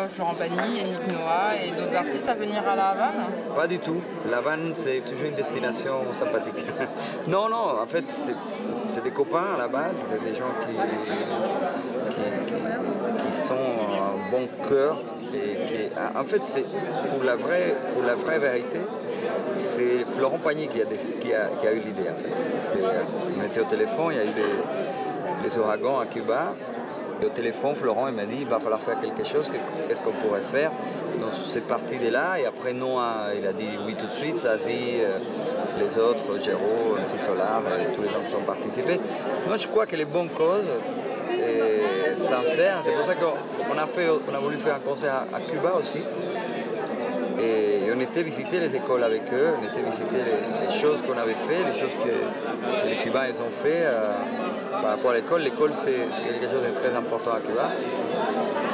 Florent Pagny, Yannick Noah et d'autres artistes à venir à La Havane? Pas du tout. La Havane, c'est toujours une destination sympathique. Non, non, en fait, c'est des copains à la base, c'est des gens qui sont un bon cœur. En fait, c'est pour la vraie vérité, c'est Florent Pagny qui a eu l'idée. En fait. On était au téléphone, il y a eu les ouragans à Cuba. Et au téléphone, Florent il m'a dit il va falloir faire quelque chose, qu'est-ce qu'on pourrait faire. Donc c'est parti de là et après Noah il a dit oui tout de suite, Zazie, les autres, Géraud, MC Solar, tous les gens qui ont participé. Moi je crois que les bonnes causes sincères, c'est pour ça qu'on a voulu faire un concert à Cuba aussi. Et on était visiter les écoles avec eux, on était visiter les choses qu'on avait fait, les choses que les Cubains ils ont fait par rapport à l'école. L'école c'est quelque chose de très important à Cuba.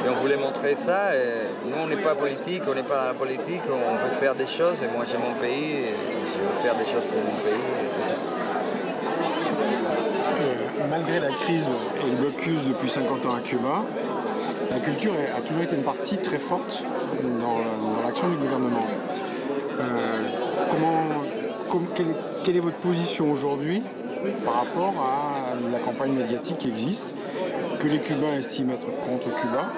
Et on voulait montrer ça. Et nous on n'est pas politique, on n'est pas dans la politique, on veut faire des choses. Et moi j'ai mon pays, et je veux faire des choses pour mon pays, et c'est ça. Malgré la crise et le blocus depuis 50 ans à Cuba, la culture a toujours été une partie très forte dans l'action du gouvernement. Quelle est votre position aujourd'hui par rapport à la campagne médiatique qui existe, que les Cubains estiment être contre Cuba?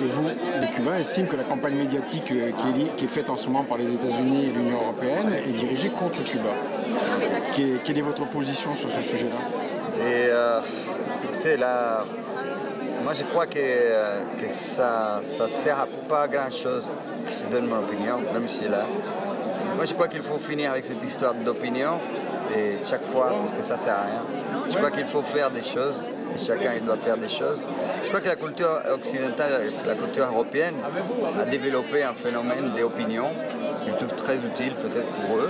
Et vous, les Cubains estiment que la campagne médiatique qui est faite en ce moment par les États-Unis et l'Union européenne est dirigée contre Cuba. Quelle est votre position sur ce sujet-là? Et écoutez, là, moi je crois que ça ne sert à pas grand-chose que je donne mon opinion, même si là. Moi je crois qu'il faut finir avec cette histoire d'opinion, et chaque fois, parce que ça ne sert à rien. Je crois qu'il faut faire des choses, et chacun il doit faire des choses. Je crois que la culture occidentale, la culture européenne a développé un phénomène d'opinion que je trouve très utile peut-être pour eux,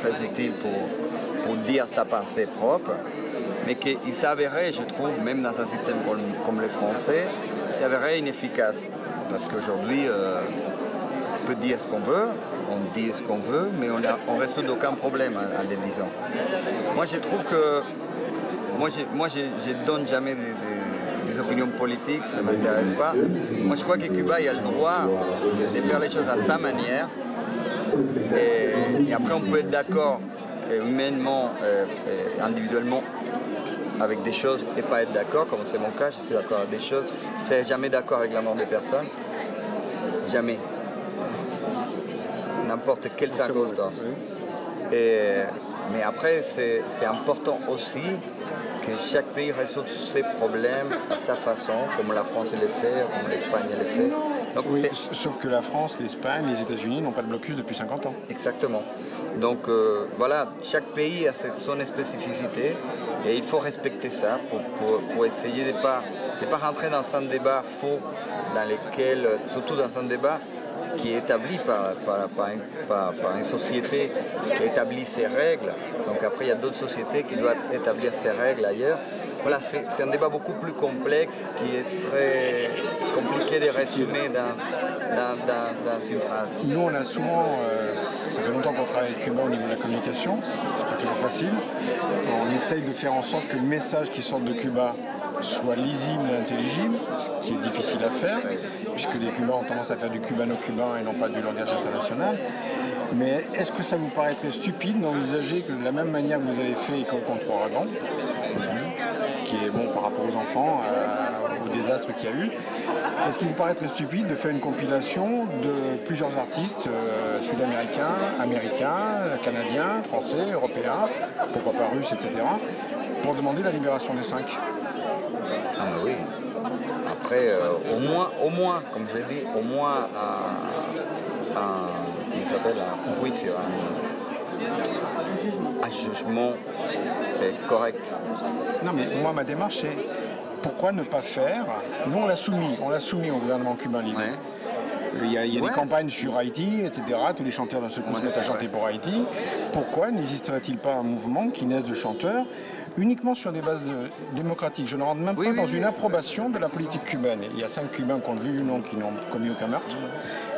très utile pour dire sa pensée propre, mais qui s'avérait, je trouve, même dans un système comme le français, s'avérait inefficace. Parce qu'aujourd'hui, on peut dire ce qu'on veut, on dit ce qu'on veut, mais on ne résout aucun problème en le disant. Moi, je trouve que moi, je ne donne jamais des opinions politiques, ça ne m'intéresse pas. Moi, je crois que Cuba il a le droit de faire les choses à sa manière. Et après, on peut être d'accord humainement, individuellement, avec des choses et pas être d'accord, comme c'est mon cas, je suis d'accord avec des choses. Je ne serai jamais d'accord avec la mort des personnes. Jamais. N'importe quelle circonstance. Mais après, c'est important aussi que chaque pays résout ses problèmes à sa façon, comme la France le fait, comme l'Espagne le fait. Donc, oui, sauf que la France, l'Espagne, les États-Unis n'ont pas de blocus depuis 50 ans. Exactement. Donc voilà, chaque pays a son spécificité et il faut respecter ça pour essayer de ne pas rentrer dans un débat faux, dans lequel, surtout dans un débat qui est établi par une société qui établit ses règles. Donc après, il y a d'autres sociétés qui doivent établir ces règles ailleurs. Voilà, c'est un débat beaucoup plus complexe qui est très compliqué de résumer dans une phrase. Nous, on a souvent, ça fait longtemps qu'on travaille avec Cuba au niveau de la communication, c'est pas toujours facile. On essaye de faire en sorte que le message qui sort de Cuba soit lisible et intelligible, ce qui est difficile à faire, puisque les Cubains ont tendance à faire du cubano-cubain et non pas du langage international. Mais est-ce que ça vous paraîtrait stupide d'envisager que de la même manière que vous avez fait École contre Ouragan, qui est bon par rapport aux enfants, au désastre qu'il y a eu, est-ce qu'il vous paraîtrait stupide de faire une compilation de plusieurs artistes sud-américains, américains, canadiens, français, européens, pourquoi pas russes, etc., pour demander la libération des 5? Ah bah oui. Après, au moins, comme j'ai dit, au moins un jugement correct. Non mais moi ma démarche c'est pourquoi ne pas faire, nous on l'a soumis au gouvernement cubain l'idée. Ouais. Il y a des campagnes sur Haïti, etc. Tous les chanteurs d'un seul coup se mettent à chanter pour Haïti. Pourquoi n'existerait-il pas un mouvement qui naisse de chanteurs uniquement sur des bases démocratiques? Je ne rentre même pas dans une approbation de la politique cubaine. Il y a 5 Cubains qui ont vu non, qui n'ont commis aucun meurtre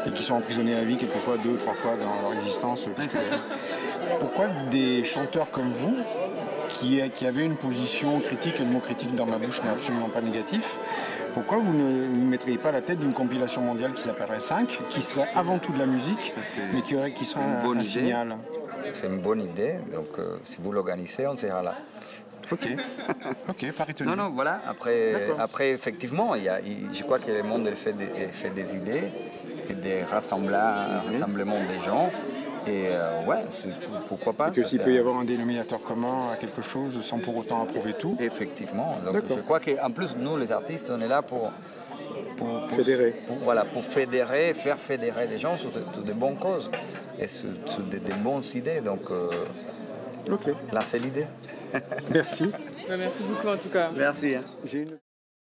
et qui sont emprisonnés à vie quelquefois 2 ou 3 fois dans leur existence. Pourquoi des chanteurs comme vous qui avait une position critique, et le mot critique dans ma bouche n'est absolument pas négatif. Pourquoi vous ne mettriez pas la tête d'une compilation mondiale qui s'appellerait 5, qui serait avant tout de la musique, mais qui serait un signal? C'est une bonne idée, donc si vous l'organisez, on sera là. Ok, ok, pas retenu. Non, voilà. Après effectivement, je crois que le monde fait des idées et des rassemblements des gens. Et ouais, pourquoi pas. Et que s'il peut y avoir un dénominateur commun à quelque chose sans pour autant approuver tout. Effectivement. Donc je crois qu'en plus, nous, les artistes, on est là pour fédérer. Pour fédérer, faire fédérer des gens sur de bonnes causes et sur des bonnes idées. Donc là, c'est l'idée. Merci. Merci beaucoup en tout cas. Merci. Hein.